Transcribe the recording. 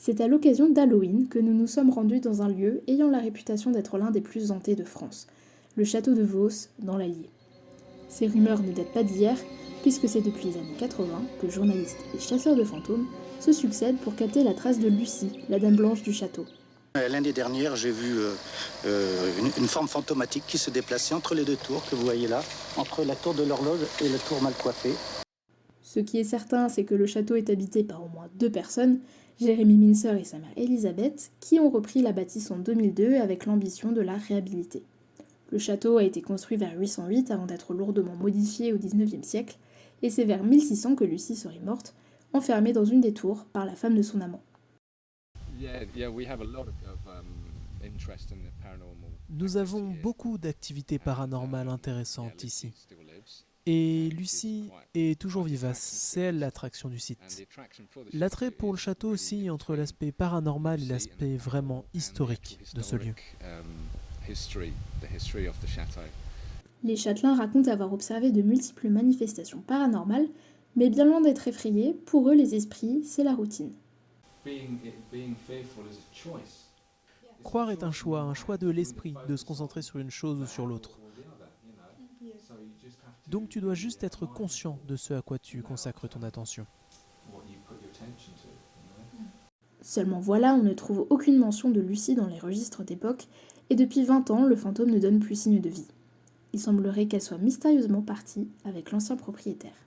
C'est à l'occasion d'Halloween que nous nous sommes rendus dans un lieu ayant la réputation d'être l'un des plus hantés de France, le château de Vos, dans l'Allier. Ces rumeurs ne datent pas d'hier, puisque c'est depuis les années 80 que journalistes et chasseurs de fantômes se succèdent pour capter la trace de Lucie, la dame blanche du château. L'année dernière, j'ai vu une forme fantomatique qui se déplaçait entre les deux tours que vous voyez là, entre la tour de l'horloge et la tour mal coiffée. Ce qui est certain, c'est que le château est habité par au moins 2 personnes, Jérémy Mincer et sa mère Elisabeth, qui ont repris la bâtisse en 2002 avec l'ambition de la réhabiliter. Le château a été construit vers 808 avant d'être lourdement modifié au XIXe siècle, et c'est vers 1600 que Lucie serait morte, enfermée dans une des tours par la femme de son amant. Nous avons beaucoup d'activités paranormales intéressantes ici. Et Lucie est toujours vivace, c'est elle l'attraction du site. L'attrait pour le château aussi entre l'aspect paranormal et l'aspect vraiment historique de ce lieu. Les châtelains racontent avoir observé de multiples manifestations paranormales, mais bien loin d'être effrayés, pour eux les esprits, c'est la routine. Croire est un choix de l'esprit, de se concentrer sur une chose ou sur l'autre. Donc tu dois juste être conscient de ce à quoi tu consacres ton attention. Seulement voilà, on ne trouve aucune mention de Lucie dans les registres d'époque, et depuis 20 ans, le fantôme ne donne plus signe de vie. Il semblerait qu'elle soit mystérieusement partie avec l'ancien propriétaire.